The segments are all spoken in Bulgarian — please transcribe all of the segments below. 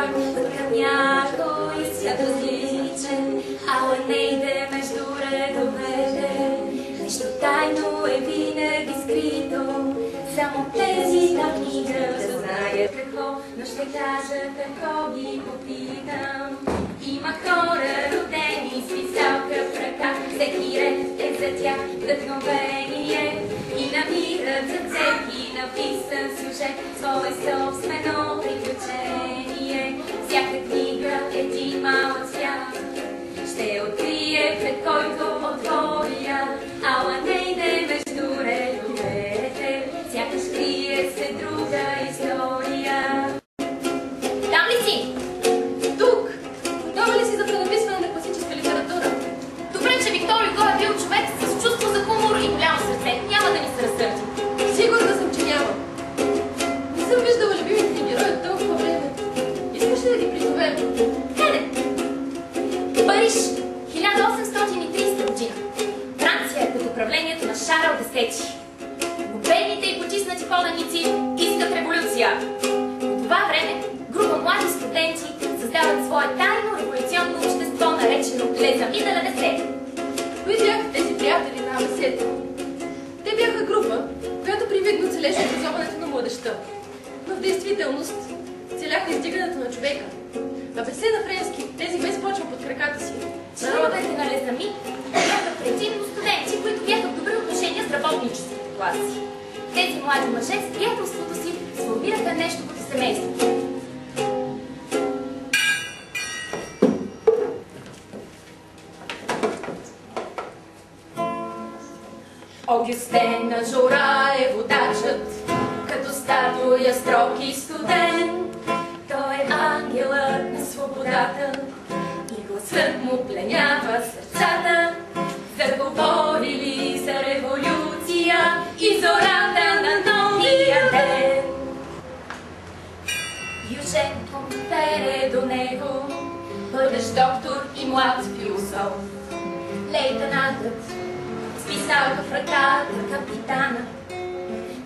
път към някой свят различен, ала не иде между редовете. Нещо тайно е винаги скрито, само тези на книга да знаят какво, но ще кажа какво ги попитам. Има хора родени с висока в ръка, всеки ред е за тях вдъхновение и намират за всеки написан сюжет свое собствено приключение. Всяка книга е един малък свят, ще открие пред който отворя, ала не иде между редовете, сякаш крие се друга история. Там ли си? Тук! Готова ли си за пренаписване на класическа литература? Добре, че Виктор Юго е бил човек с чувство за хумор и голямо сърце. Няма да ни се разсърди. Сигурна съм, че няма. Не съм виждала любимите ни герои от толкова време. Искаш ли да ги призовем? Къде? Париж, 1830 година. Франция е под управлението на Шарл X. Бедните и потиснати поданици искат революция. По това време група млади студенти създават свое тайно революционно общество, наречено Les Amis de la Desert. Кои бяха тези приятели на АВС-то? Те бяха група, която привидно целеше образоването на младежта. Но в действителност целяха издигането на човека. АВС на френски, тези без почва под краката си. Народите на Les Amis бяха предимно студенти, които бяха в добри отношения с работническите класи. Тези млади мъже с приятелството си сформираха нещо като семейство. Огюстен Жора е водачът, като статуя строг и студен. Той е ангелът на свободата и гласът му пленява сърцата. Заговорили за революция и зората на новия ден. Южен Помпер е до него, бъдещ доктор и млад философ. Лейтенантът с писалка в ръката капитана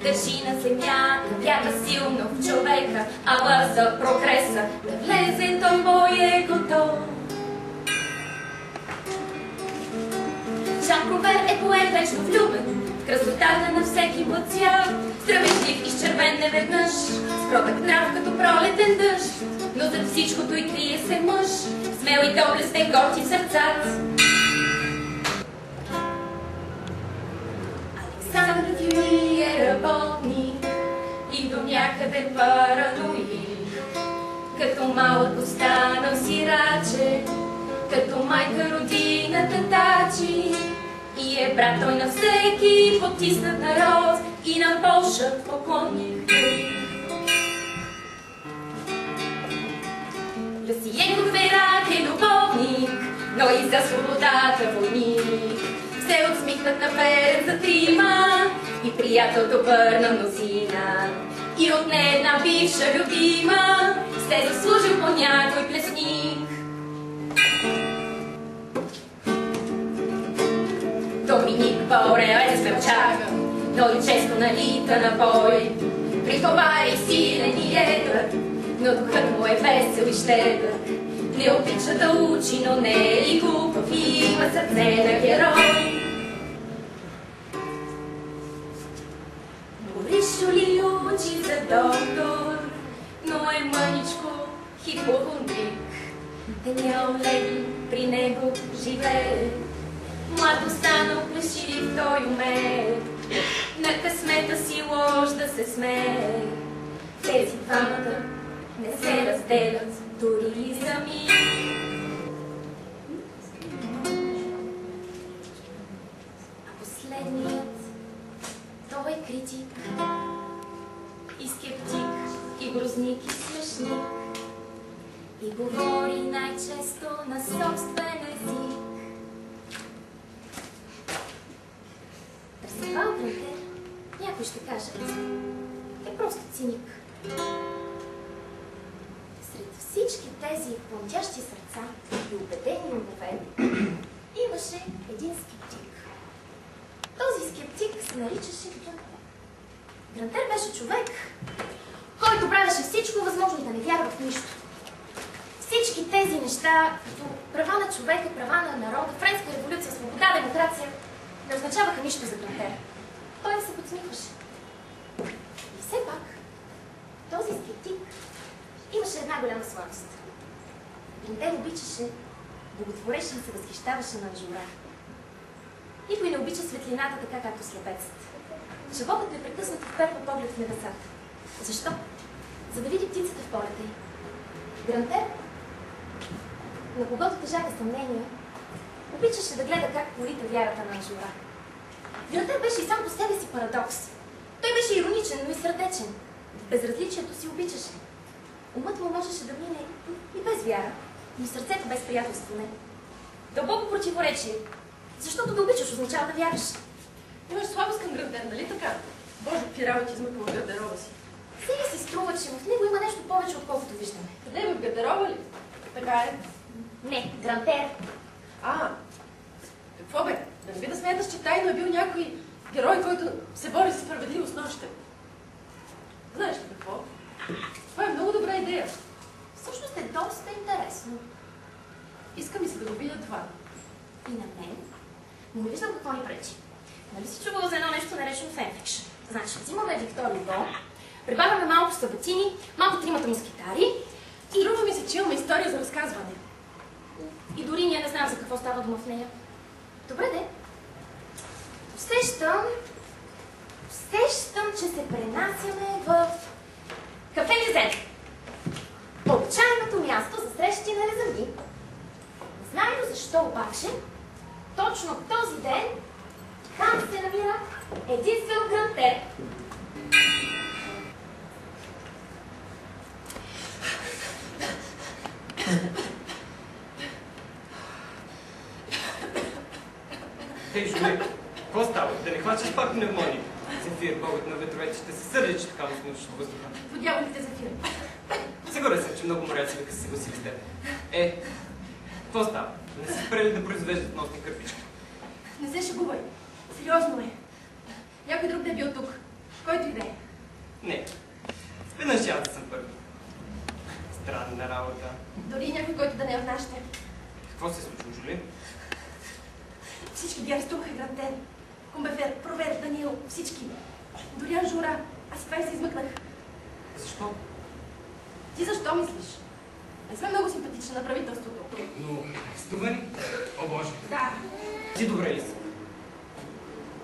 държи на земята, вярва силно в човека, ала за прогреса да влезе той бой е готов. Жан Провер е поет вечно влюбен в красотата на всеки млад цвят, справедлив и изчервен неведнъж, с кротък нрав като пролетен дъжд, но зад всичкото и крие се мъж, смел и доблестен, горчив сърцат. Александър Дюми е работник и до някъде параноик, като малък останал сираче, като майка родината тачи, и е брат той на всеки потиснат народ и на Полша поклонник. Люсиен Коурфейрак е любовник, но и за свободата войник. Се усмихнат на ферен за трима и приятел добър на мнозина. И от не една бивша любима се заслужил по някой плесник. Доминик Борео е смелчага, но и често налита на бой. При това е силен и едър, но духът му е весел и щедър. Не обича да учи, но не е и глупав, има сърце на герой. Боришо ли учи за доктор, но е мъничко хипохондрик. Денял Левин при него живее, млад останал плешив той умее, на късмета си лош да се смее. Тези двамата не се разделят дори и за миг. А последният, той е критик и скептик, и грозник, и смешник, и говори най-често на собствен език. Персивал Грантер, някой ще кажат, е просто циник. Сред всички тези плъмтящи сърца и убедени умове имаше един скептик. Този скептик се наричаше Грантер. Грантер беше човек, който правеше всичко възможно да не вярва в нищо. всички тези неща, като права на човека, права на народа, френска революция, свобода, демокрация, не означаваха нищо за Грантер. Той се подсмихваше. И все пак, този скептик имаше една голяма слабост. Грантер обичаше, боготвореше и се възхищаваше на Анжура. Никой не обича светлината така, както слепецът. Животът непрекъснато вперва поглед в небесата. Защо? За да види птицата в полета й. Грантер, на когото тежаха съмнения, обичаше да гледа как полита вярата на Анжура. Грантер беше и сам по себе си парадокс. Той беше ироничен, но и сърдечен. В безразличието си обичаше. Умът му можеше да мине и без вяра, но сърцето без приятелство не. Дълбоко противоречие, защото да обичаш означава да вярваш. Имаш слабост към Грантер, нали така? Боже, какви работи измъква в гардероба си. Сега си струва, че в него има нещо повече, отколкото виждаме. Къде в гардероба ли? Така е. Не, Грантер. Какво бе? Да не би да смяташ, че тайно е бил някой герой, който се бори за справедливост нощем. Знаеш ли какво? Това е много добра идея. Всъщност е доста интересно. Искам и се да го видя това. И на мен, но не виждам какво ни пречи. Нали си чувала за едно нещо наречено фенфикшн? Значи, взимаме Виктор Hugo, прибавяме малко Сабатини, малко Тримата мускетари и... Струва ми се, че имаме история за разказване. И дори ние не знаем за какво става дума в нея. Добре, де. Усещам, че се пренасяме в Кафе Лизен. Обичайното място за срещи на лизанги. Знаем защо обаче, точно този ден там се намира единствено Грантер. Ей, човек, какво става? Да не хвачаш пак пневмония? Зефир, богът на ветровете, ще се сърди, че така му смушиш въздуха. Водявалите Зефир. Сигурен съм, че много моряци биха се съгласили с теб. Какво става? Не си спрели да произвеждат носни кърпички. Не се шегувай. Сериозно е. Някой друг да е бил тук. Който и да е. Не. Веднъж аз да съм първи. Странна работа. Дори и някой, който да не е в нашите. Какво се е случило, Жули? Всички ги арестуваха Грантер. Комбефер, Провер, Даниел, всички. Дори Анжура. Аз това и се измъкнах. Защо? Ти защо мислиш? Не сме много симпатични на правителството. Но, арестувани? О, Боже. Да. Ти добре ли си?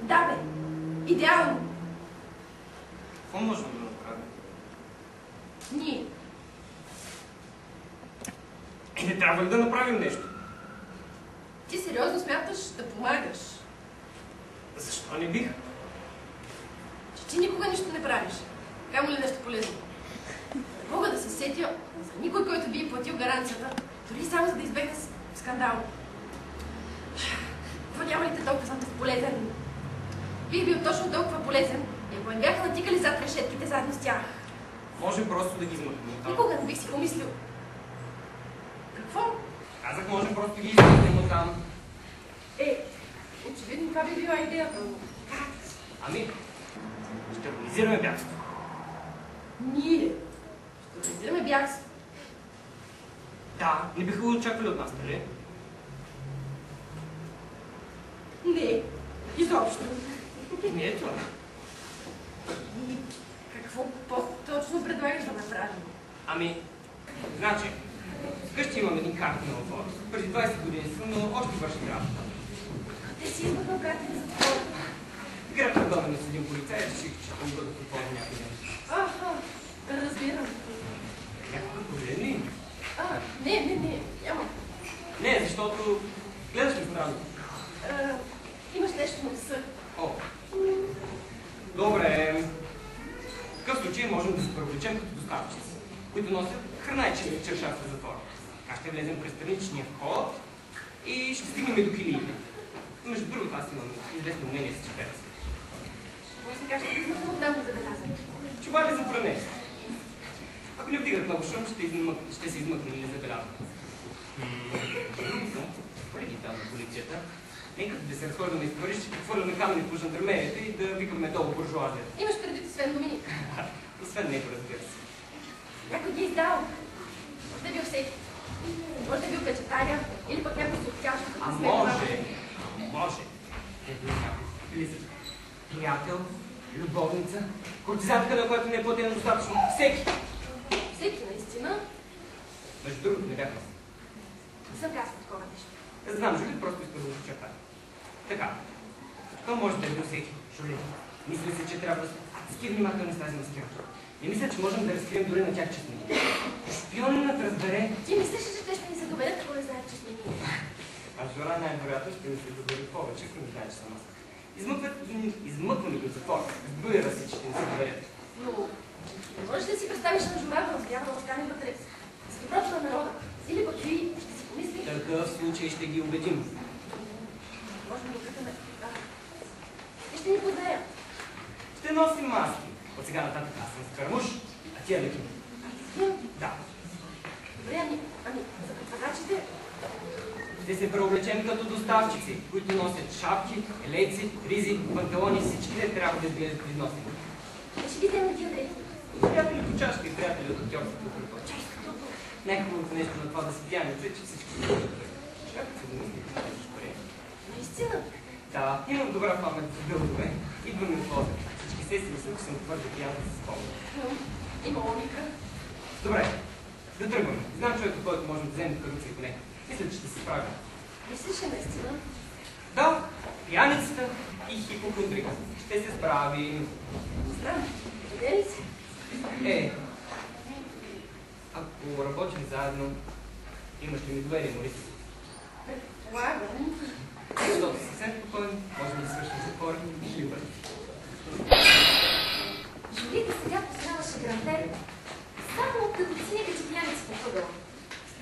Да, бе. Идеално. Какво можем да направим? Ние. Не трябва ли да направим нещо? Ти сериозно смяташ да помагаш? Защо не бих? Че ти никога нищо не правиш. Камо ли нещо полезно? Мога да се сетя за никой, който би платил гаранцията, дори само за да избегне скандал. Водявалите толкова съм полезен. Бих бил точно толкова полезен, и ако ме бяха натикали зад решетките заедно с тях. Можем просто да ги измъкнем оттам. Никога не бих си помислил. Какво? Казах, можем просто да ги измъкнем оттам. Очевидно това би била идеята. Как? Ами, ще организираме бягство. Ние ще организираме бягство. Да, не биха го очаквали от нас, нали? Не, изобщо. Не е това. И какво по-точно предлагаш да направим? Ами, значи, вкъщи имам един картин на отвор. Преди 20 години съм, но още върши работа. Те си измъкнал картин за затвора. Играта в дома ми с един полицай, реших, че ще му бъда припомня някъде. Разбирам. Някакъв проблем ли? Не, няма. Не, защото гледаш ли странно? Имаш нещо на носа. О, добре. В такъв случай можем да се привлечем като доставчици, които носят храна и чисти чершаф в затвора. Така ще влезем през страничния вход и ще стигнем до килиите. Между другото, аз имам известно мнение с чепеца. Може сега ще измъкна отдавна за да казвам. Чували за пране. Ако не вдигат много шум, ще се измъкне и незабелязано. Другото, колеги там на полицията, нека да се разхождаме из Париж, ще хвърляме камъни по жандармерията и да викаме долу буржуазия. Имаш преди Свен Доминик. Освен него, разбира се. Някой ги е издал. Да бил всеки. Може да е бил печатаря или пък някой сухтящ. Може. Приятел, любовница, куртизантка, на която не е платено достатъчно. Всеки, наистина. Между другото, не бях аз. Не съм казала такова нещо. Знам, Жули, просто искам да го очертая. Така. То може да е бил всеки. Жули, мисля си, че трябва да ски внимателно с тази маскира. Не мисля, че можем да разкрием дори на тях, че сме ние. Шпионинът разбере... Ти мислиш, че те ще ни се доведат, ако не знаят, че сме ние? А Жора най-вероятно ще ни се доведе повече, ако не знае, че съм аз. Измъкваме ги от затвора. Разбира се, че ще ни се доведат. Но не можеш да си представиш на Жора да трябва да остане вътре за доброто на народа. Или пък ви ще си помислим. В такъв случай ще ги убедим. Може да го питаме. И ще ни познаят. Ще носим маски. От сега нататък аз съм Скарамуш, а ти е Лекин. Да. Добре, ами за предпазачите? Ще се преоблечем като доставчици, които носят шапки, елейци, ризи, панталони, всичките трябва да изглеждат износени. Ще ги вземем тия дали? Приятели по чашка и приятели от актьорското група. Най-хубавото нещо на това да си пияница е, че всички са добре. Как се домисли, че ще приема? Наистина? Да, имам добра памет за дългове. Идвам и отложа. Всички сестри мисля, че съм твърде пиян да се спомня. Има логика. Добре, да тръгваме. Знам човека, който може да вземе каруца и коне. Мисля, че ще се справя. Мислиш ли наистина? Да, пияницата и хипохондрика. Ще се справим. Знам. Къде ли си? Ако работим заедно, имаш ли ми доверие, Мориси? Предполагам. Защото съвсем спокойно можем да свършим затвора и ще ли бъде. Жулита сега познаваше Грантер само като синеките пияници по ъгъла.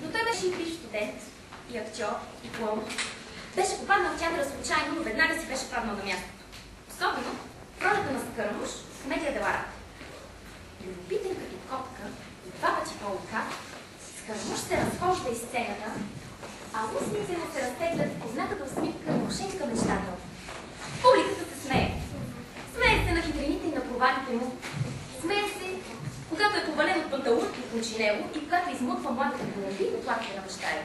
Но той беше и бивш студент, и актьор, и клоун. Беше попаднал в театъра случайно, но веднага си беше паднал на мястото. Особено в ролята на Скарамуш в комедия Деларат. Любопитен като котка и два пъти по-лука, Скарамуш се разхожда из сцената, а устните му се разтеглят в познатата усмивка на мошенка мечтател. Публиката се смее. Смее се на хитрините и на провалите му. Смее се, когато е повален от панталурки и кончинело и когато измъква младата колумби от лапите на баща й.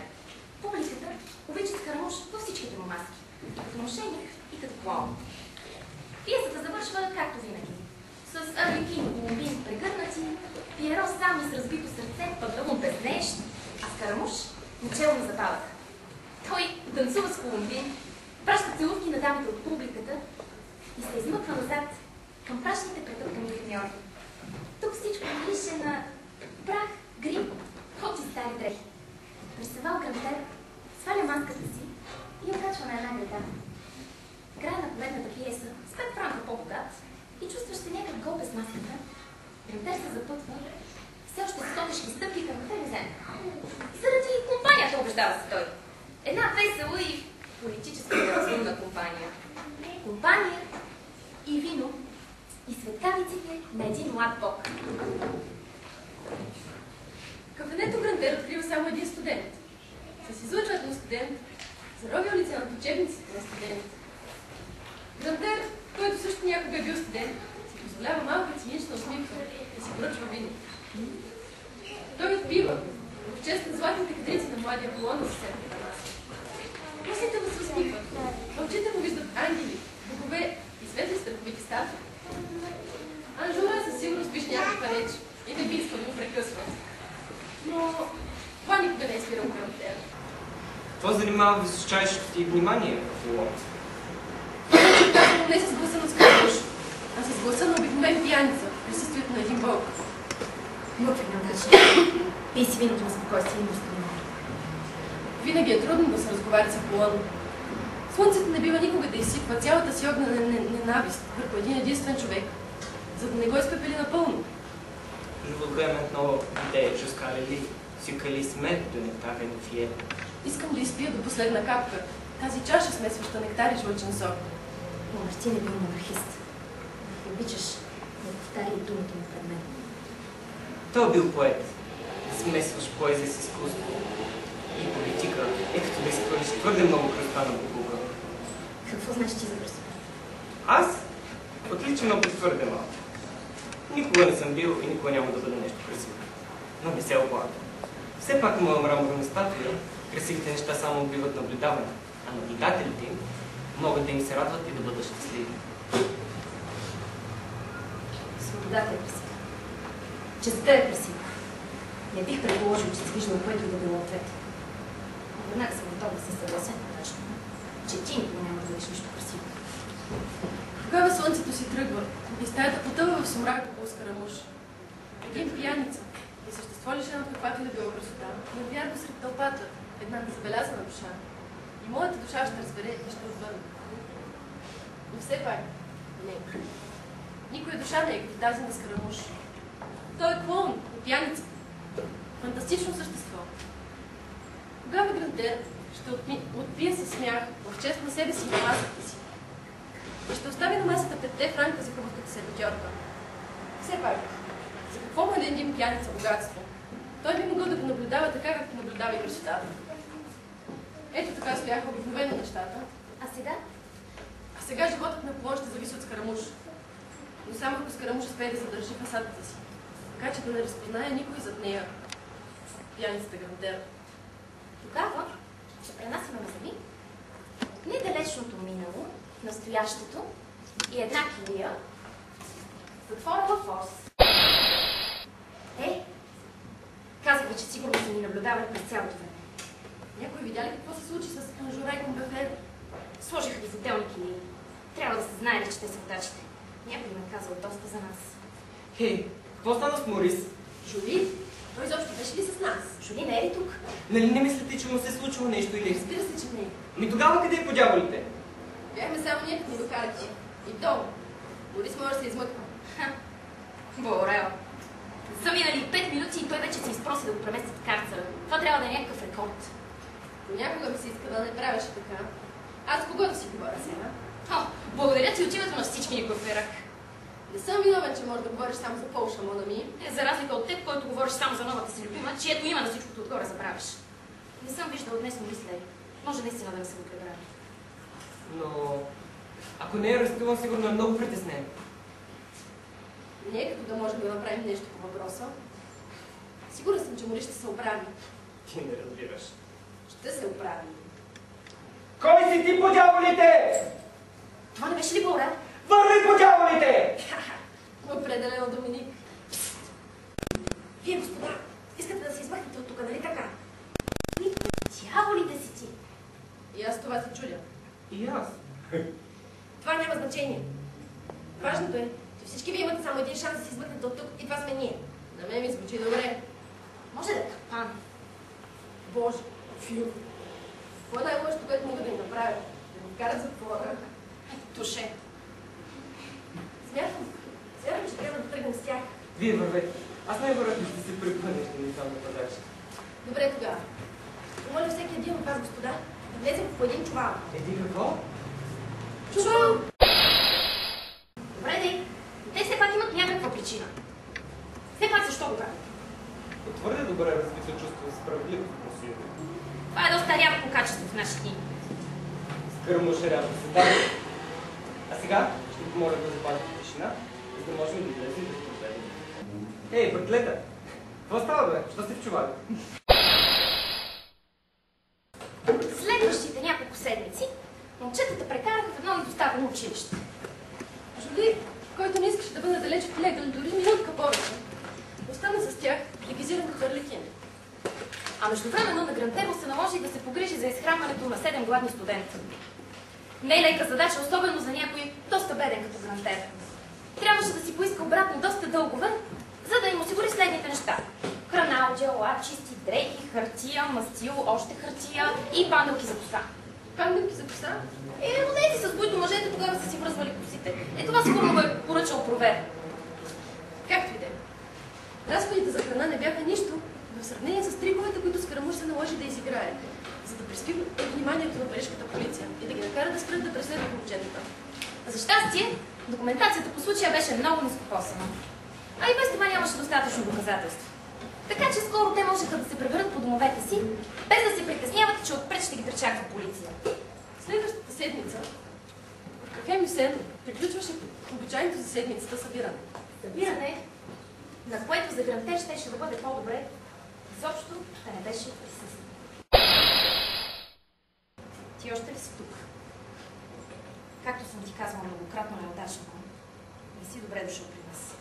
Публиката обича Скарамуш във всичките му маски. Като мошеник и като клоун. Пиесата завършва както винаги. С Арликин и Колумбин прегърнати, Пиеро сам и с разбито сърце, панталон безнещ, а Скарамуш начело на забавата. Той танцува с Колумбин, праща целувки на дамите от публиката и се измъква назад към прашните претъпкани гримьори. Тук всичко мирише на прах, грим, ход и стари дрехи. Пресавал Грантер сваля маската си и я качва на една града. Края на поредната пиеса, с 5 франка по-богат, и чувстваш се някак гол без маската, Грантер се запътва, все още с тотешки стъпки към Ферезен. Заради компанията, убеждава се той. Една весела и политически разумна компания. Компания и вино, и светкавиците на един млад бог. Кафенето Грантер открива само един студент. С излъчването на студент, заровил лице над учебниците на студент. Грантер, който също някога е бил студент, си позволява малка цинична усмивка да си поръчва вино. Той отпива в чест на златните кадрици на младия Аполон на съседната маса. Устните му се усмихват, а очите му виждат ангели, богове и светли страховити статуи. Анжула със сигурност пише някаква реч и не би искал да го прекъсват. Но това никога не е спирал Грантер. Това занимава височайшето ти внимание, Аполон. Значи казано не с гласа на Скарамуш, а с гласа на обикновен пияница в присъствието на един бог. Мъкви надачни. Пий си виното на спокойствие и мъжко. Винаги е трудно да се разговаря с Аполон. Слънцето не бива никога да изсипва цялата си огнена ненавист върху един единствен човек, за да не го изпепели напълно. Je voudrais maintenant goûter jusqu'à ce que les semelles de nectar rénifié. Искам да изпия до последна капка тази чаша, смесваща нектар и жлъчен сок. Момъж, ти не бил монархист. Ако обичаш, да повтаря и думата му пред мен. Той бил поет. Смесваш поезия с изкуство и политика, като да изхвърлиш твърде много кръста на Бога. Какво знаеш ти за красота? Аз? Отличен опит твърде малко. Никога не съм бил и никога няма да бъда нещо красиво. Но не се оплаквам. Все пак моя мраморна статуя, красивите неща само биват наблюдавани, а наблюдателите им могат да им се радват и да бъдат щастливи. Свободата е красива. Честта е красива. Не бих предположил, че си виждал което и да било ответ. Веднага съм готова да се съглася точно, че ти никога няма да видиш нищо красиво. Тогава слънцето си тръгва и стаята потъва в сумрак около Скарамуш. Един пияница и същество лишено от каквато и да било красота, навярва сред тълпата, една незабелязана душа. И моята душа ще разбере и ще отвърне. Но все пак, не. Никоя душа не е като тази на Скарамуш. Той е клоун и пияница. Фантастично същество. Тогава Грантер ще отпие със смях в чест на себе си и на масата си. И ще остави на масата 5 франка за хубавата сервитьорка. Все пак, за какво му е да един пияница богатство? Той би могъл да го наблюдава така, както наблюдава и красотата. Ето така стояха обикновено нещата. А сега? А сега животът на Полон ще зависи от Скарамуш. Но само ако Скарамуш успее да задържи фасадата си, така че да не разпознае никой зад нея. Пияницата Грантер. Тогава се пренасяме назади недалечното минало, настоящето и една килия, затвора във Форс. Казах, че сигурно са ни наблюдавали през цялото време. Някой видя ли какво се случи с Анжора и Комбефер? Сложиха ги в отделни килии. Трябва да се знае, че те са водачите. Някой ме казал доста за нас. Хей, какво стана с Морис? Жули? Той изобщо беше ли с нас? Жули не е ли тук? Нали не мислите, че му се случило нещо или? Разбира се, че не. Ми тогава къде е по дяволите? Бяхме само ние, като ни докарати. И то. Борис може да се измъква. Борел. Са минали 5 минути и той вече се изпроси да го преместят в карцера. Това трябва да е някакъв рекорд. Понякога ми се иска да не правеше така. Аз кого да си говоря сега? Благодаря ти от името на всички ни коферак. Не съм виновен, че можеш да говориш само за Пол Шамона ми. За разлика от теб, който говориш само за новата си любима, чието има на всичкото отгоре забравяш. Не съм виждал днес мислей. Може наистина да не се го пребрали. Но ако не е арестуван, сигурно е много притеснен. Не е като да можем да направим нещо по въпроса. Сигурна съм, че Мори ще се оправи. Ти не разбираш. Ще се оправи. Кой си ти по дяволите? Това не беше ли Борел? Върви по дяволите! Определено, Доминик. Вие, господа, искате да се измъкнете от тук, нали така? Дяволите си ти! И аз това се чудя. И аз. Това няма значение. Важното е, че всички вие имате само един шанс да се измъкнете от тук и това сме ние. На мен ми звучи добре. Може да е капан. Боже, Фил. Какво е най-лошото, което мога да им направя? Да ми вкарат в затвора. Туше. Смятам, че трябва да тръгнем с тях. Вие вървете. Аз най-вероятно ще се препънеш да ми там нападаш. Добре тогава. Помоля всеки един от вас, господа, да влезем по един чувал. Еди какво? Чувал! Добре, дей. Те все пак имат някаква причина. Все пак защо го правят? Твърде добре развито чувство за справедливост по света. Това е доста рядко качество в наши дни. Скърмуша рядко се даде. А сега ще ви помоля да запазите тишина, за да можем да излезем без проблеми. Ей, братлета! Какво става, бе? Що сте в чували? Следващите няколко седмици момчетата прекараха в едно недоставено училище. Жули, който не искаше да бъде далеч от Легъл, дори минутка повече, остана с тях, дегизиран като Арлекин. А междувременно на Грантеро се наложи да се погрижи за изхранването на 7 гладни студента. Не е лека задача, особено за някой доста беден като Грантер. Трябваше да си поиска обратно доста дългове, за да им осигури следните неща. Храна, одеяла, чисти дрехи, хартия, мастил, още хартия и панделки за коса. Панделки за коса? Онези, с които мъжете тогава са си връзвали косите. Това сигурно го е поръчал Провер. Както и да е. Разходите за храна не бяха нищо в сравнение с триковете, които Скарамуш се наложи да изиграе, за да приспи вниманието на парижката полиция и да ги накара да спрат да преследват момчетата. За щастие, документацията по случая беше много нискокосана. А и без това нямаше достатъчно доказателства. Така че скоро те можеха да се преберат по домовете си, без да се притесняват, че отпред ще ги пречаква полиция. Следващата седмица в кафе Мюсен приключваше обичайното за седмицата събиране. Събиране, на което за Грантер щеше да бъде по-добре Изобщо да не беше присъствен. Ти още ли си тук? Както съм ти казвала многократно, неудачно, не си добре дошъл при нас.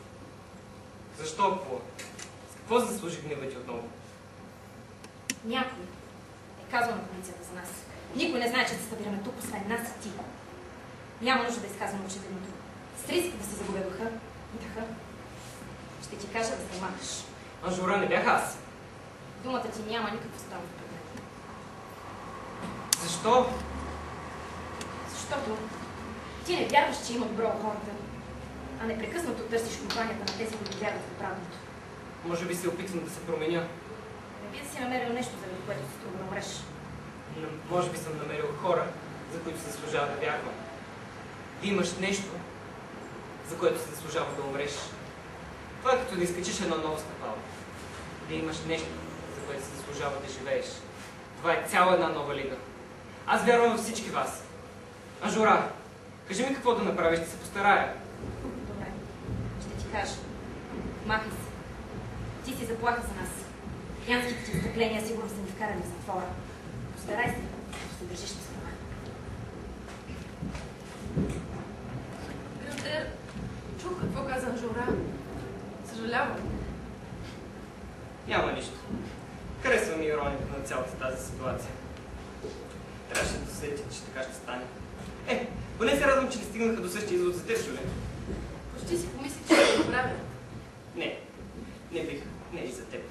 Защо, какво? С какво заслужи гнева ти отново? Някой е казал на полицията за нас. Никой не знае, че се събираме тук, освен нас и ти. Няма нужда да изказвам очевидното. С риск да се загубя духа и дъха. Ще ти кажа да се махаш. Жора, не бях аз. Думата ти няма никакво странно пред мен. Защо? Защото ти не вярваш, че има добро в хората, а непрекъснато търсиш компанията на тези, които вярват в правилното. Може би се опитвам да се променя. Не би да си намерил нещо, заради което се струва да умреш. Може би съм намерил хора, за които се заслужава да вярвам. Ти имаш нещо, за което се заслужава да умреш. Това е като да изкачиш едно ново стъпало. Да имаш нещо, за което се заслужава да живееш. Това е цяла една нова лига. Аз вярвам във всички вас. Жора, кажи ми какво да направиш, ще се постарая. Добре, ще ти кажа. Махай се. Ти си заплаха за нас. Янските ти изстъпления сигурно са ни вкарали в затвора. Постарай се да се държиш на страна. Грантер, чух какво каза Жора. Съжалявам. Няма нищо. Харесва ми иронията на цялата тази ситуация. Трябваше да досетя, че така ще стане. Поне се радвам, че не стигнаха до същия извод за теб, Жуле. Почти си помислих, че ще го направя. Не бих. Не и за теб.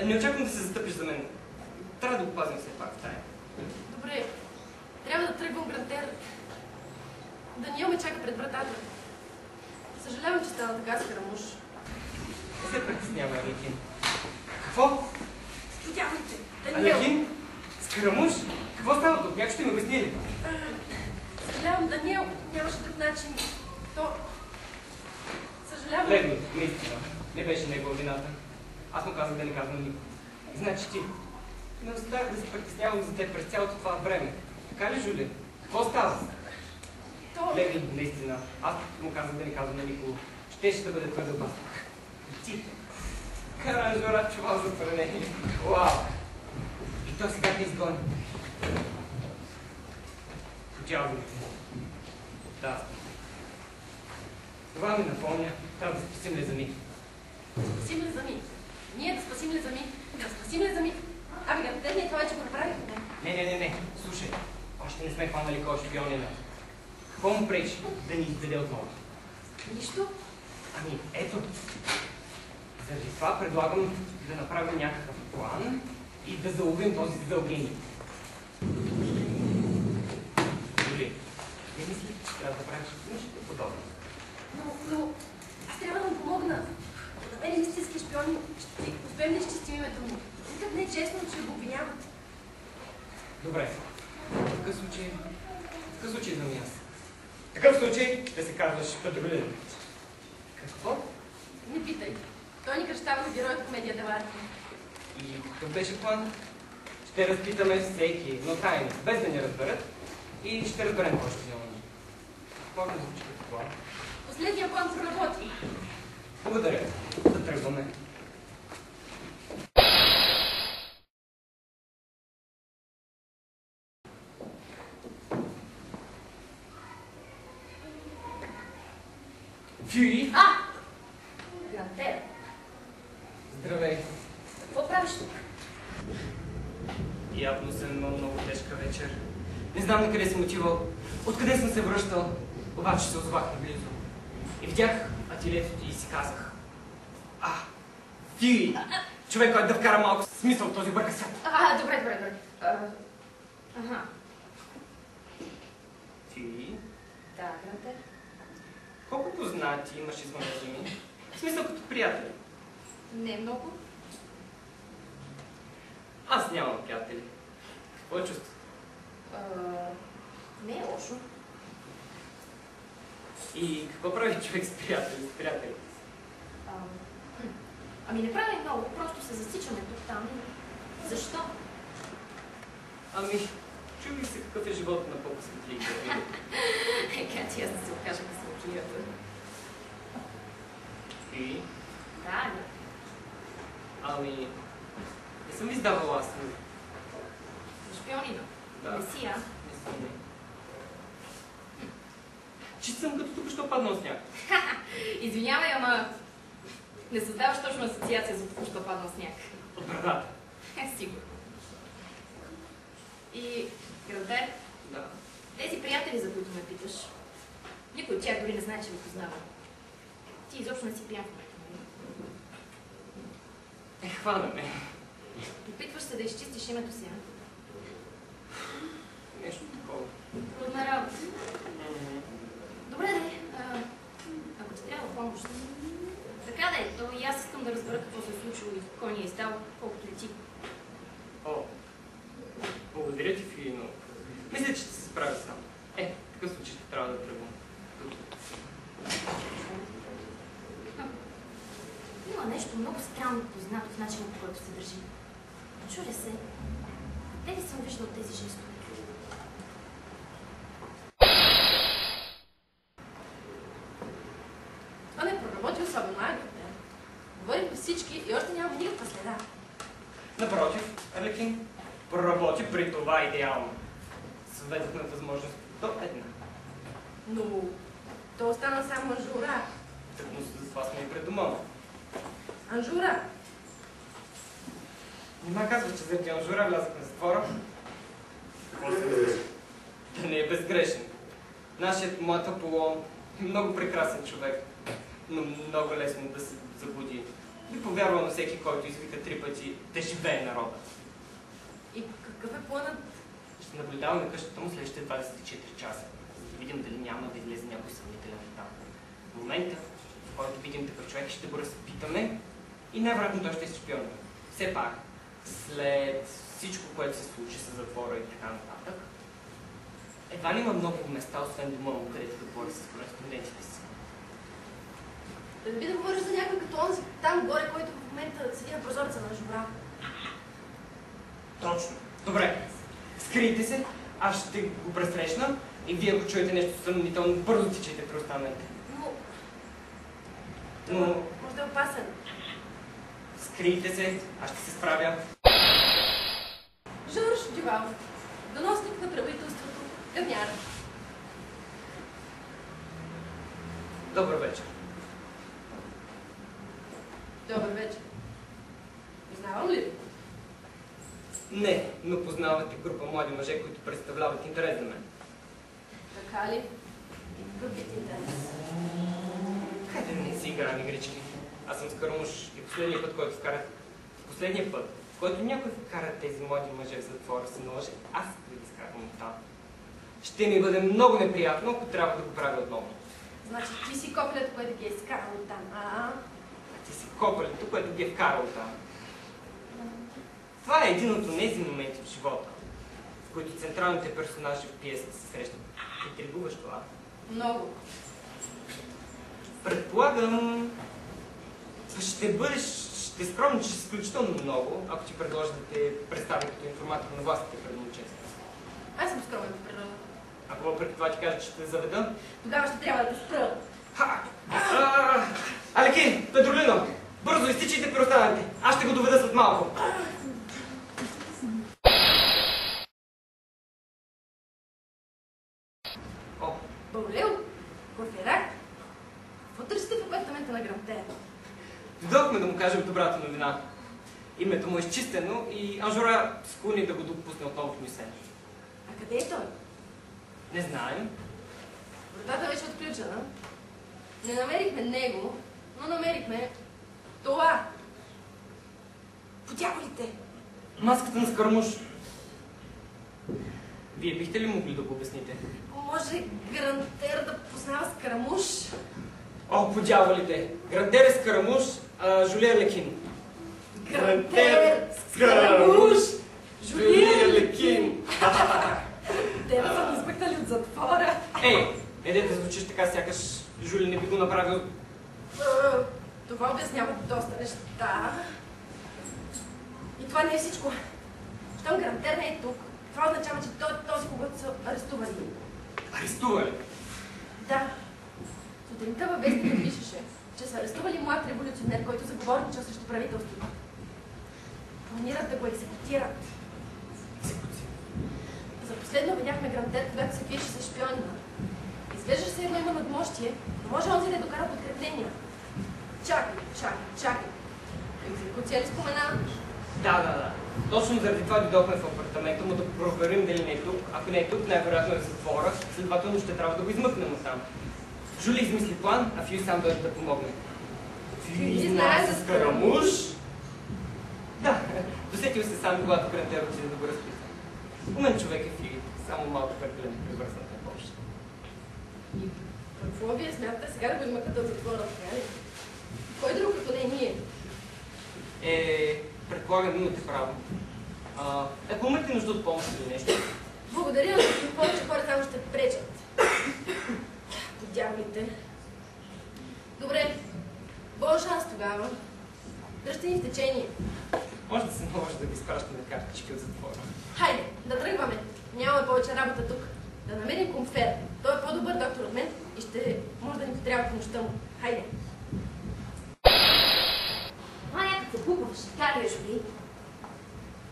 Не очаквам да се застъпиш за мен. Трябва да го пазим все пак в тая. Добре, трябва да тръгвам, Грантер. Даниел ме чака пред вратата. Съжалявам, че стана така с Карамуш. Не се притеснявай, Алекин. Какво? Сподявайте, Даниел. Алекин? С Карамуш? Какво става тук? Някой ще ми обясни ли? Съжалявам, Даниел. Нямаше друг начин. Съжалявам. Лего, наистина. Не беше негова вината. Аз му казах да не казвам никой. Значи ти. Не оставях да се притеснявам за теб през цялото това време. Така ли, Жули? Какво става? Леви, наистина. Аз му казах да не казвам на никого. Щеше да бъде твърде опасно. И ти. Кара Жора чувал за пренение. Уау! И той сега те изгони. Почалвайте. Да. Това ми напомня. Трябва да спасим Лезами. Спасим Лезами? Ние да спасим Лезами? Да спасим Лезами? Ами, Грантер, ние това вече го направихме. Не. Слушай. Още не сме хванали кой шпионина. Какво му пречи да ни издаде отново? Нищо. Ами, ето. Заради това предлагам да направим някакъв план и да заловим този дебел гений. Юли, не мисли, че трябва да правиш нещо подобно. Но аз трябва да му помогна. Да намерим истински шпиони. Ще успеем да изчистим името му. Никак не е честно, че го обвиняват. Добре. В такъв случай знам и аз. В такъв случай ще се казваш патрулен. Какво? Не питай. Той ни кръщава на героя в комедия Девар. И какъв беше план? Ще разпитаме всеки, но тайно, без да ни разберат. И ще разберем какво ще вземаме. Какво не звучи като план? Последния план проработи. Благодаря. Да тръгваме. Фюри! Грантер, Здравей! какво правиш тук? Явно съм имал много тежка вечер. Не знам на къде съм отивал, откъде съм се връщал, обаче се озовах наблизо. И видях ателието ти и си казах: Фюри! Човек, който да вкара малко смисъл в този бърка свят. Добре. Ага. Фюри? Да, Грантер. Колко познати имаш извън Лезами? В смисъл като приятели. Не много. Аз нямам приятели. Какво е чувство? Не е лошо. И какво прави човек с приятели? Ами не прави много, просто се засичаме тук-там. Защо? Ами, чули се какъв е живот на по-посветлик. Кати, аз да се окажа късметлията. И? Да, не. Ами... Не съм издавал аз. Шпионина? Да. Месия? Не съм, не. Чист съм като тук, що паднал сняг. Извинявай, ама не създаваш точно асоциация за току-що паднал сняг. От брадата. Сигурно. И, Грантер, Да. тези приятели, за които ме питаш, никой от тях дори не знае, че ви познава. Ти изобщо не си пиян в момента, нали? Хвана ме. Опитваш се да изчистиш името си, а? Нещо такова. Трудна работа. Добре, ако ти трябва помощ. Така да е, то и аз искам да разбера какво се е случило и кой ни е стал, колкото и ти. О, благодаря ти, Фи, но мисля, че ще се справя сам. В такъв случай ще трябва да тръгвам. Има нещо много странно познато в начина, по който се държи. Чудя се. Къде ли съм виждал тези жестове? Това не проработи особено, говорихме всички и още нямам никаква следа. Напротив, Арлекин, проработи при това идеално. Съведохме възможност до една. Но то остана само Анжура. Тъкмо за това сме и пред дома. Анжура! Нима казва, че заради Анжура влязахме в затвора. Какво се случи? Да не е безгрешен. Нашият млад Аполон е много прекрасен човек, но много лесно да се заблуди. Би повярвал на всеки, който извика 3 пъти да живее народа. И какъв е планът? Ще наблюдаваме къщата му следващите 24 часа, за да видим дали няма да излезе някой съмнителен там. В момента, в който видим такъв човек, ще го разпитаме и най-вероятно той ще е шпион. Все пак, след всичко, което се случи с затвора и така нататък, едва ли има много места, освен дома му, където да говори с кореспондентите си. Да би да говориш за някой като онзи там горе, който в момента седи на прозореца на Жубра. Точно. Добре. Скрийте се, аз ще го пресрещна и вие, ако чуете нещо съмнително, бързо тичайте при останалите. Но... Може да е опасен. Скрийте се, аз ще се справя. Жорж Дювал, доносник на правителството, гавняр. Добър вечер. Добър вечер. Познавам ли ви? Не, но познавате група млади мъже, които представляват интерес за мен. Така ли? Какъв е интерес? Хайде не си играем игрички. Аз съм Скарамуш и последния път, в който някой вкара тези млади мъже в затвора, се наложи аз да ги изкарам от там. Ще ми бъде много неприятно, ако трябва да го правя отново. Значи ти си копелето, което ги е изкарал оттам, а? Ти си копелето, което ги е вкарал там. Това е един от тези моменти в живота, в които централните персонажи в пиесата се срещат. Интригуващо, а? Много. Предполагам, ще скромничиш изключително много, ако ти предложа да те представя като информатор на властите пред момчета. Аз съм скромен по природа. Ако въпреки това ти кажа, че ще те заведа? Тогава ще трябва да те спра. Алекин, Петролино, бързо изтичайте при останалите. Аз ще го доведа след малко. О, Баулео, Корферак, какво търсите в апартамента на Грантер? дойдохме да му кажем добрата новина. Името му е изчистено и Анжура склони да го допусне отново в Мюсен. А къде е той? Не знаем. Вратата беше отключена. Не намерихме него, но намерихме това. По дяволите! Маската на Скарамуш. Вие бихте ли могли да го обясните? Може Грантер да познава Скарамуш? О, по дяволите! Грантер е Скарамуш, а Жули Арлекин. Грантер, Скарамуш, Жули Арлекин! Тебе са го изпъкнали от затвора. Ей, не да звучиш така, сякаш Жули не би го направил. Това обяснява доста неща. И това не е всичко. Щом Грантер не е тук, това означава, че той е този, когато са арестували. Арестували? Да. Сутринта във вестника пишеше, че са арестували млад революционер, който заговорничал срещу правителството. Планират да го екзекутират. Екзекуция. За последно видяхме Грантер, когато се криеше с шпионина. Изглежда се едно има надмощие, но може онзи да я докара подкрепления. Чакай. Екзекуция ли споменаваш? Да. Точно заради това дойдохме в апартамента му да проверим дали не е тук. Ако не е тук, най-вероятно е в затвора, следователно ще трябва да го измъкнем оттам. Жули измисли план, а Фюи сам дойде да помогне. Фюи знае за Скарамуш? Да, досетил се сам, когато Грантер отиде да го разписа. Умен човек е Фюи, само малко прекалено превързнат на Божа. И какво вие смятате сега да го измъкнете от затвора, така ли? Кой друг като не ние? Предполагам, имате право. Ако имате нужда от помощ или нещо. Благодаря, но повече хора само ще пречат. Подявайте. Добре, bon шанс тогава. Дръжте ни в течение. Може да се наложи да ви изпращаме картички от затвора. Хайде, да тръгваме. Нямаме повече работа тук. Да намерим Комфер. Той е по-добър доктор от мен и ще може да ни потрябва помощта му. Хайде. Това някак се букваш, как ли, Жули?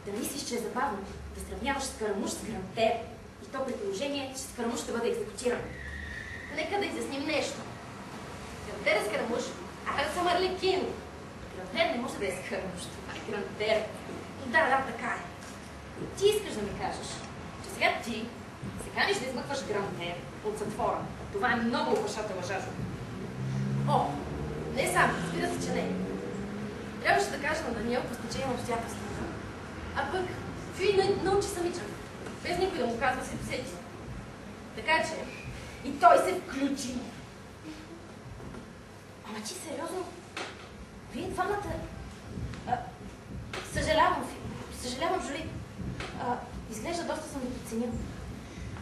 Да мислиш, че е забавно да сравняваш Скарамуш с Грантер и то при положение, че Скарамуш ще бъде екзекутиран. Нека да изясним нещо. Грантер е Скарамуш, а аз съм Арлекин. Грантер не може да е Скарамуш, това е Грантер. Да, така е. Ти искаш да ми кажеш, че сега ти се каниш да измъкваш Грантер от затвора. Това е много опашата лъжа, Жули. О, не сам, разбира се, че не. Трябваше да кажа на Даниел по стечение на обстоятелствата. А пък Фюи научи самичък, без никой да му казва, се досети. Така че и той се включи. Ама ти сериозно? Вие двамата... Съжалявам, Жули. Изглежда доста съм ви подценил.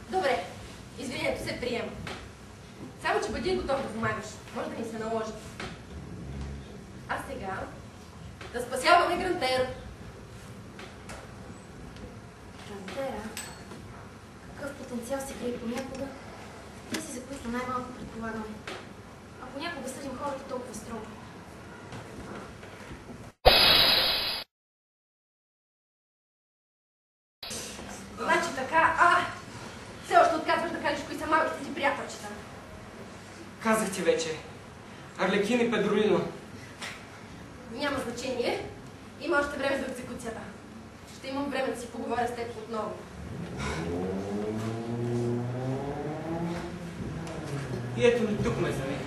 Добре, извинението се приема. Само, че бъди готов да помагаш. Може да ни се наложи. А сега да спасяваме Грантер. Грантера? Какъв потенциал се крие понякога? Тези, за които най-малко предполагаме. А понякога съдим хората толкова строго. Значи така, все още отказваш да кажеш кои са малките си приятелчета. Казах ти вече. Арлекин и Педролино. Няма значение. Има още време за екзекуцията. Ще имам време да си поговоря с теб отново. И ето ли тук ме замени.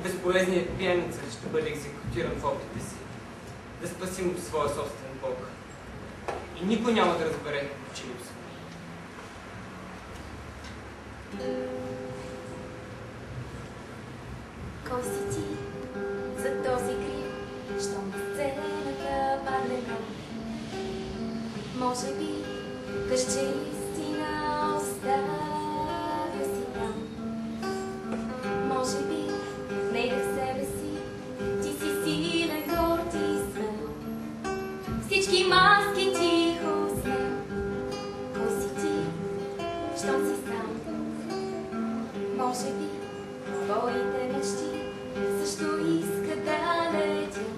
Безполезният пиеница ще бъде екзекутиран в опитите си. Да спасим своя собствен Бог. И никой няма да разбере, че липсва. Кой си ти за този грив, щом на сцената падне гром? Може би къще истина оставя си там. Може би нейде в себе си, ти си силен, горд и смел. Всички маски тихо снял. Кой си ти, щом си сам? Може би твоите мечти също искат да летят,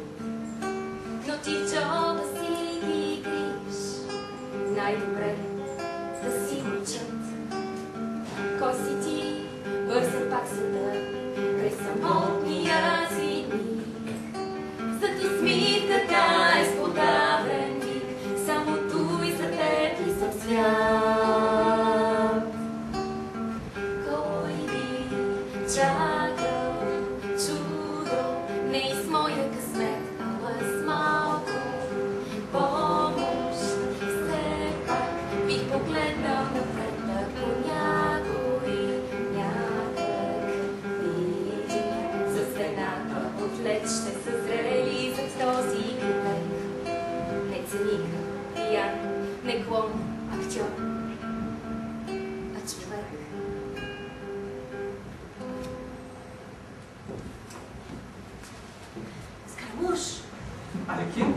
но ти в джоба си ги криеш. Най-добре да си мълчат. Кой си ти, бърза пак света, край самотния си миг. Зад усмивката е сподавен миг, само той за теб ли съм свят. Кой би чакал чудо, не и с моя късмет, ала с малко помощ. Все пак бих погледнал напред, ако някой някак види за стената отвлет ще съзрели зад този грибек. Не циника, пиян, не клон, актьор, а човек. Скарамуш! Арлекин?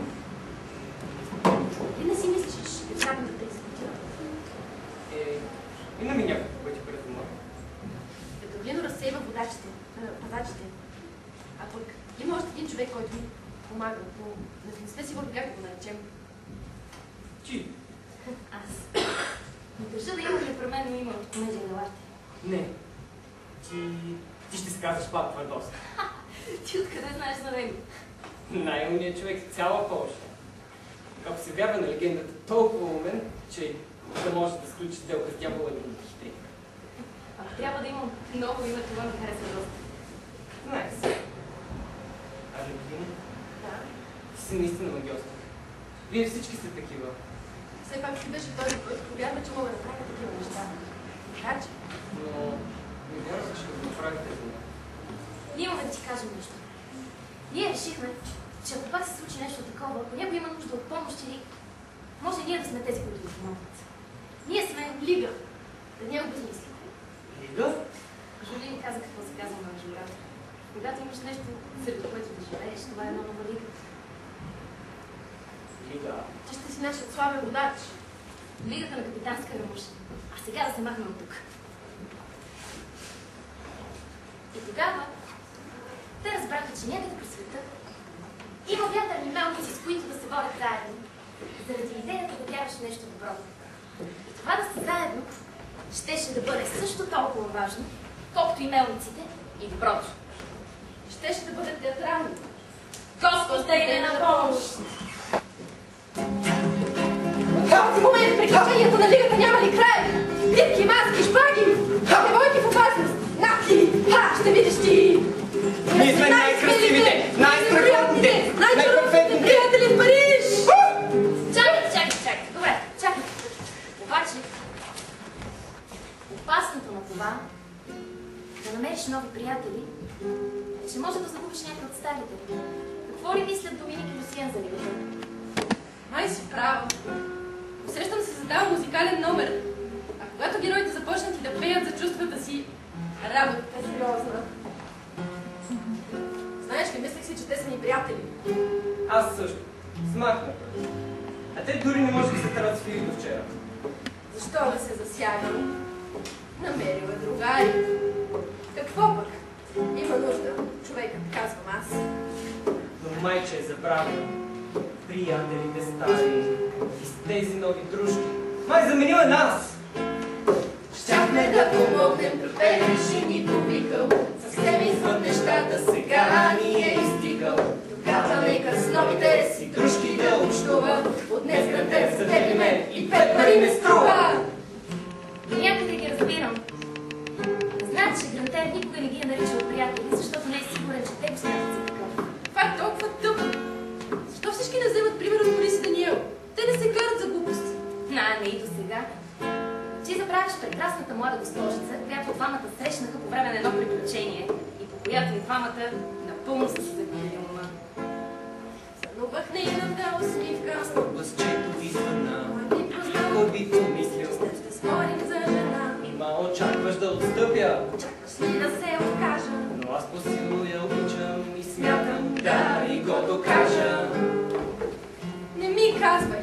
Ти не си мислиш, че чакам да те екзекутирам? Има ми няколко пъти през дома. Петролино разсейва пазачите. А пък има още един човек, който ми помага, но не сте сигурни как да го наречем. Ти? Аз. Не държа да имам непременно име от комедия на Ларте. Не. Ти ще се казваш Пап Твърдовски. Ти откъде знаеш за него? Най-умният човек в цяла Полша. Ако се вярва на легендата, толкова умен, че да може да сключи сделка с дявола и да го хитри. Ако трябва да имам ново име, това ми харесва доста. Знаеш се. А Любина? Да. Ти си наистина магиостък. Вие всички сте такива. Все пак си беше този път, повярва, че мога да правя такива неща. Така че? Но не вярвам, че да го направите за мен. Ние имаме да ти кажем нещо. Ние решихме, че ако пак се случи нещо такова, ако някой има нужда от помощ или може ние да сме тези, които ни помогнат. Ние сме Лига. Да не го измисли. Лига? Жули ни каза какво се казва на Жуля. Когато имаш нещо, срещу което да живееш, това е една нова лига. Лига? Ти ще си нашият славен водач. Лигата на капитанска рамуша. А сега да се махнем от тук. И тогава те разбраха, че някъде по света има вятърни мелници, с които да се борят заедно, заради идеята да вярваш в нещо добро. И това да са заедно щеше да бъде също толкова важно, колкото и мелниците и доброто. Щеше да бъде театрално. Господ да иде на помощ! В момент приключенията на лигата няма ли край? Дитки, маски, шпаги! Девойки в опасност! Напки! Ще видиш ти! Ние сме най-красивите, най-страхотните, най-чудовитите приятели в Париж! Чакай! Добре, чакай. Обаче, опасното на това, да намериш нови приятели, е, че може да загубиш някой от старите. Какво ли мислят Доминик и Люсиен за лигата? Май си права. Усещам се задава музикален номер. А когато героите започнат и да пеят за чувствата си, работата е сериозна. Знаеш ли, мислех си, че те са ни приятели. Аз също. Смахна. А те дори не може да се тарат с Филип до вчера. Защо да се засягам? Намерила другари. Какво пък? Има нужда. Човекът, казвам аз. Но майче е забравил. Приятелите стари и с тези нови дружки. Май заменила нас! Щяхме да помогнем, да пееш и ни повикал. Съвсем извън нещата сега ни е изтикал. Тогава нека с новите си дружки да общува. От днес грантер за теб и мен и 5 пари не струва. Някъде ги разбирам. Значи Грантер никога не ги е наричал приятели, защото не е сигурен, че те го смятат за такъв. Това е толкова тъпо. Защо всички не вземат пример от Борис и Даниел? Те не се карат за глупости. Не и до сега. Ти забравяш прекрасната млада госпожица, която двамата срещнаха по време на едно приключение и по която и двамата напълно са се загубили ума. Сънувах нейната усмивка. Бъзчето извъна, Моя ми познал, хубави помислил. ще спорим за жена. Нима очакваш да отстъпя, Чакаш ли да се откажа? но аз по-силно я обичам и смятам да и го докажа. Не ми казвай.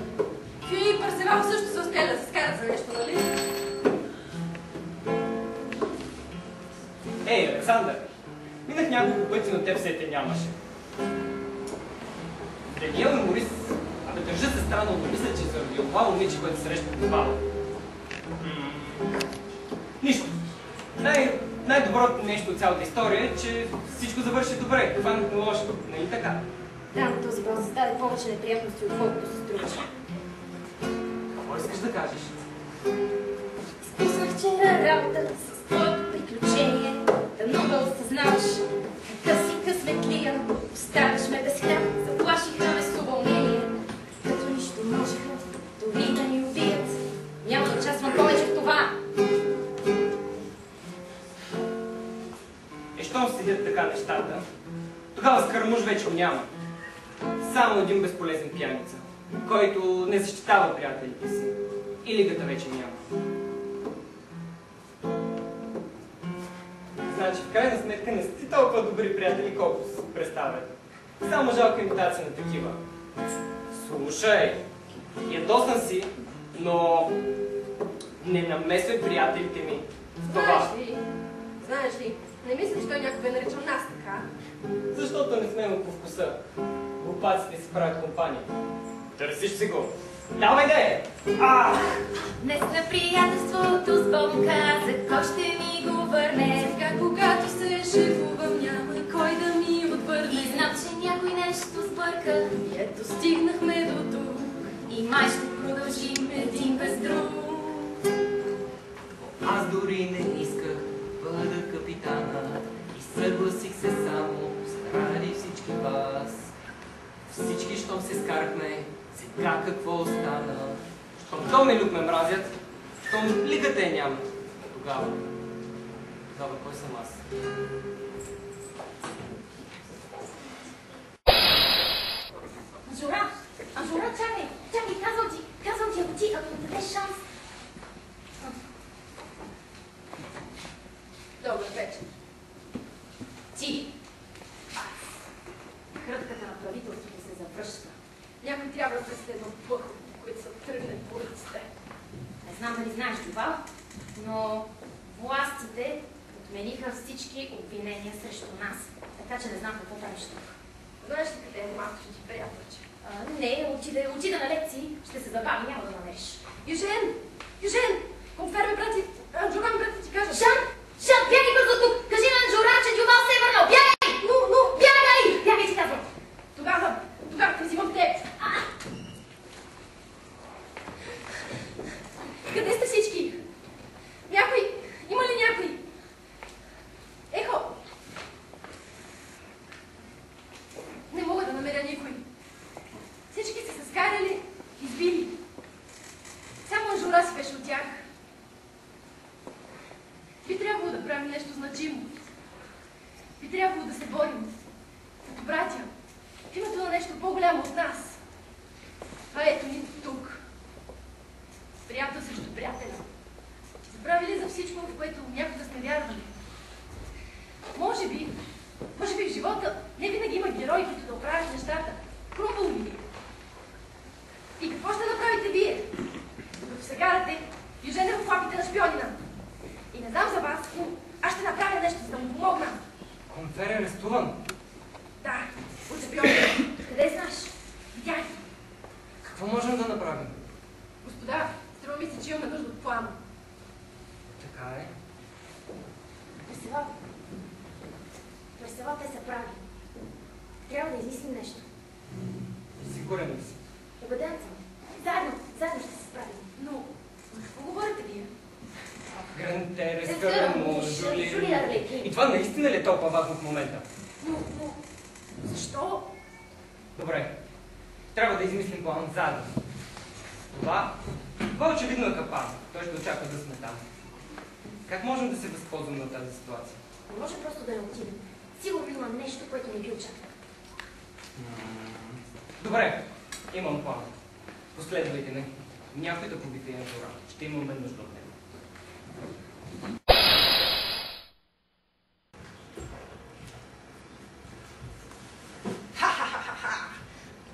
Фюи и Парсевал също са успели да се скарат за нещо, нали? Ей, Александър! Минах няколко пъти, но теб все те нямаше. Даниел и Морис, абе държа се странно, но мисля, че заради това момиче, което срещах в бала. Нищо. Най-доброто нещо от цялата история е, че всичко завърши добре. Това не е лошо. Нали така? Да, но този бал създаде повече неприятности, отколкото се струваше. Какво искаш да кажеш? Спуснах вчера работа с твоето приключение, да много осъзнаваш какъв си късметлия. Оставиш ме без хляб, заплашиха ме с уволнение. Като нищо можеха, дори да ни убият. Няма да участвам повече в това. Щом седят така нещата, тогава Скърмуш вече го няма. Само един безполезен пияница, който не защитава приятелите си. И лигата вече няма. Значи, в крайна сметка не сте толкова добри приятели, колкото се представят. Само жалка имитация на такива. Слушай, ядосна си, но не намесвай приятелите ми в това. Знаеш ли, не мисля, че той някой бе наричал нас така. Защото не сме му по вкуса. Глупаците си правят компания. Търсиш си го. Давай да е! Днес на приятелството с Бонка, за кой ще ми го върне? Сега, когато се шегувам, няма кой да ми отвърне. И знам, че някой нещо сбърка. И ето стигнахме до тук. И май ще продължим един без друг. Аз дори не исках бъда капитана и съгласих се само заради всички вас. Всички, щом се скарахме, сега какво остана? Щом Том и Люк ме мразят, щом лигата я няма. Тогава кой съм аз? Анжора, чакай, казвам ти, ако ми дадеш шанс. Добър вечер. Ти! Крътката на правителството се завръща. Някой трябва да преследва плъхове, които са тръгнали по улиците. Не знам дали знаеш това, но властите отмениха всички обвинения срещу нас. Така че не знам какво правиш тук. Знаеш ли къде е малкото ти приятелче? Не, отида на лекции, ще се забави, няма да намериш. Южен! Конфер ме прати, Анжора ме прати ти кажа. Жан, бягай бързо тук! Кажи на Анжора, че Дювал се е върнал! Бягай! Но, бягай! Бягай, ти казвам! Тогава те взимам теб. Къде сте всички? Има ли някой? Ехо! Не мога да намеря никой. Всички са се скарали, избили. Само Анжора си беше от тях. Би трябвало да правим нещо значимо. Би трябвало да се борим. Като братя. В името на нещо по-голямо от нас. А ето ни тук. Приятел срещу приятеля. Забравили за всичко, в което някога сме вярвали. Може би в живота не винаги има герои, които да оправят нещата. Пробвало ли? И какво ще направите вие? Докато се карате, Южен е в лапите на шпионина. И не знам за вас, но аз ще направя нещо, за да му помогна. Конфер е арестуван. Да, от шпионина. Къде знаеш? Видях. Какво можем да направим? Господа, струва ми се, че имаме нужда от план. Така е. Пресевал, те са прави. Трябва да измислим нещо. Сигурен ли си? Убеден съм. Заедно ще се справим. Но какво говорите вие? Грантер, Скарамуш, Жули Арлекин. И това наистина ли е толкова важно в момента? Но защо? Добре. Трябва да измислим план заедно. Това очевидно е капан. Той ще очаква да сме там. Как можем да се възползваме от тази ситуация? Не може просто да не отидем. Сигурно има нещо, което не ви очаква. Добре, имам план. Последвайте ме. Някой да побита Анжора. Ще имаме нужда от него.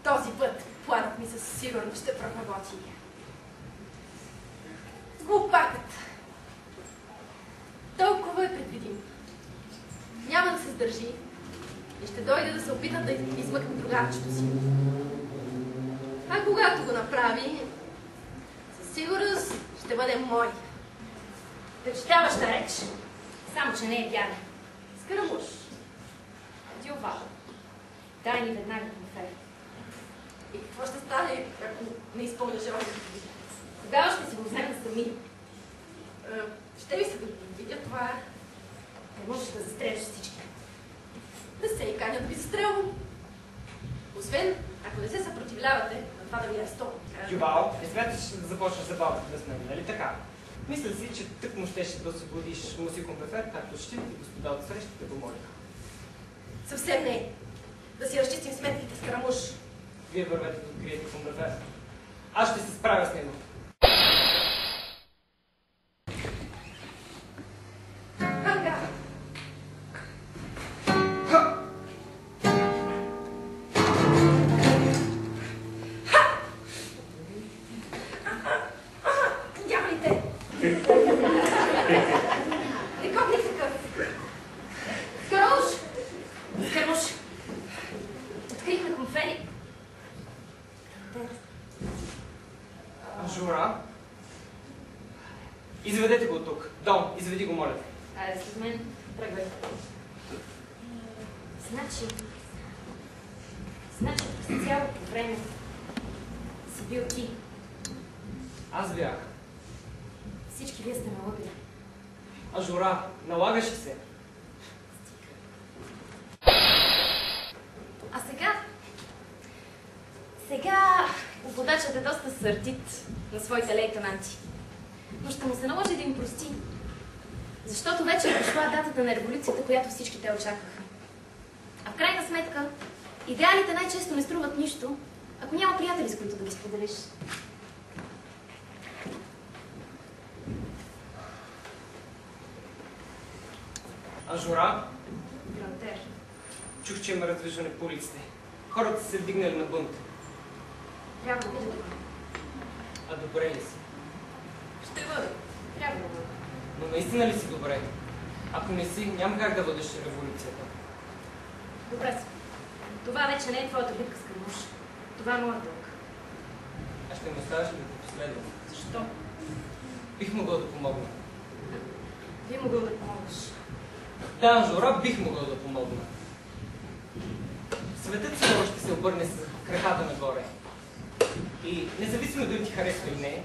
Този път планът ми със сигурност ще проработи. Глупакът. Толкова е предвидим. Няма да се сдържи и ще дойде да се опита да измъкне другарчето си. А когато го направи, със сигурност ще бъде мой. Впечатляваща реч. Само, че не е вярна. Скарамуш. Дювал. Дай ни веднага конфер. И какво ще стане, ако не изпълня желанието ви? Тогава ще си го вземем сами. Ще ми се да видя това. Не можеш да застреляш всички. Да се и каня да ви застрелвам. Освен, ако не се съпротивлявате на това да ви арестувам. Дювал, не смяташ да започнеш забавката с мен, нали така? Мисля си, че тък му щеше да освободиш Мусикон Пефер, както щит и господа от срещите го молиха. Съвсем не. Да си разчистим сметките с Карамуш. Вие вървете да откриете Комбефер. Аз ще се справя с него. Ханга! Дяволите! Никой никакъв! Скаруш! Скаруш! Открихме конфери. Отец. Жора? Изведете го от тук. Дон, изведи го, моля. Айде след мен. Тръгвай. Значи през цялото време си бил ти. Аз бях. Всички вие сте налъгали. А Жора, налагаше се. А сега водачът е доста сърдит на своите лейтенанти. Но ще му се наложи да им прости. Защото вече е дошла датата на революцията, която всички те очакваха. А в крайна сметка, идеалите най-често не струват нищо, ако няма приятели, с които да ги споделиш. А Жора? Фронтер. Чух, че има раздвижване по улиците. Хората са се вдигнали на бунт. Трябва да видя това. А добре ли си? Ще бъде. Трябва да бъде. Но наистина ли си добре? Ако не си, няма как да водиш революцията. Добре си. Това вече не е твоята битка с Кърмуш. Това е моят дълг. А ще ме оставиш ли да те последвам? Защо? Бих могъл да помогна. Би могъл да помогнеш. Да, Жора, бих могъл да помогна. Светът скоро ще се обърне с краката нагоре. И независимо дали ти харесва или не,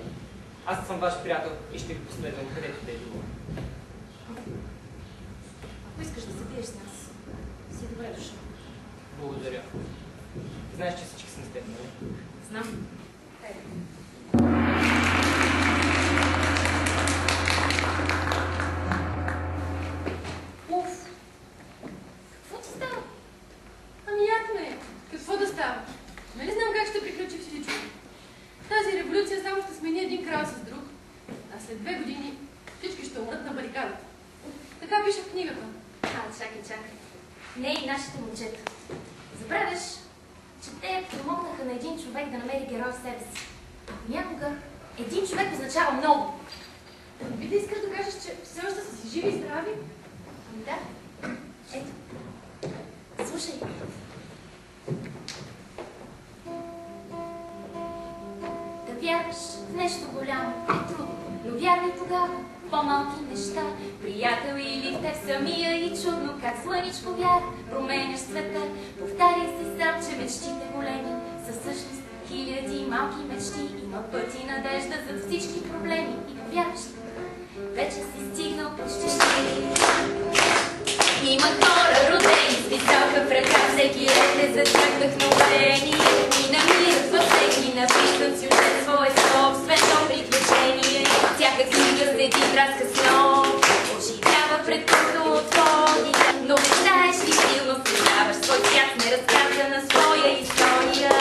аз съм ваш приятел и ще ви последвам където да е било. Ако искаш да се биеш с нас, си добре дошъл. Благодаря. Знаеш, че всички сме с теб, нали? Знам. Уф! Какво ти става? Ами ясно е. Какво да става? Нали знам как ще приключи всичко? Тази революция само ще смени един крал с друг, а след 2 години всички ще умрат на барикадата. Така пише в книгата. Чакай. Не и нашите момчета. Забравяш, че те помогнаха на един човек да намери герой в себе си. Някога един човек означава много. Би да искаш да кажеш, че все още са си живи и здрави? Ами да. Ето. Слушай. Да вярваш в нещо голямо е трудно, но вярвай тогава в по-малки неща. Приятел или в теб самия и чудно как слъничко вяра променяш света. Повтаряй си сам, че мечтите големи са всъщност хиляди малки мечти. Има път и надежда зад всички проблеми и повярваш ли? Вече си стигнал почти щастливи. Има хора родени с висока в ръка, всеки ред е за тях вдъхновение и намират във всеки написан сюжет свое собствено приключение. Всяка книга седи разкъсно, оживява пред който отводи, но мечтаеш и силно създаваш свой свят с неразказана своя история.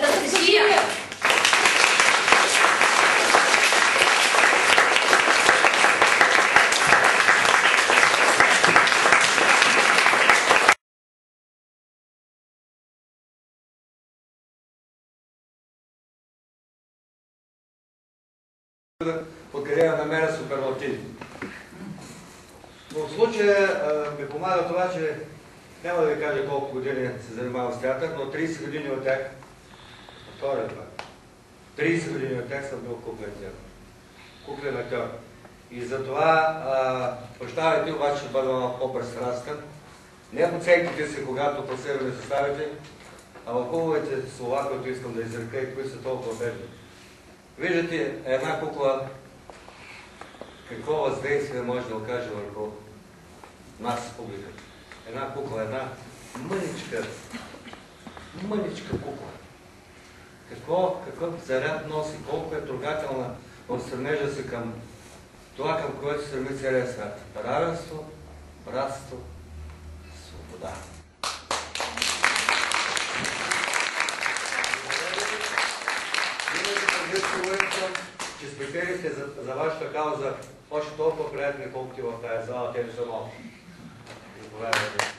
Разкажи я! Откъде да намеря суперлативи. Но в случая ми помага това, че няма да ви кажа колко години се занимавам с театър, но 30 години от тях, повторя това, 30 години от тях съм бил куклен актьор. И затова, прощавайте, обаче ще бъда малко по-пристрастен. Не в оценките си, когато по себе ми съставите, а в хубавите слова, които искам да изрека и които са толкова бедни. Виждате една кукла, какво въздействие може да окаже върху нас, публиката. Една кукла, една мъничка кукла. Какъв заряд носи, колко е трогателна в стремежа си към това, към което се стреми целия свят. Равенство, братство, свобода. Че спечелихте за вашата кауза още толкова приятни, колкото и в тази зала, те не са малко. Заповядайте.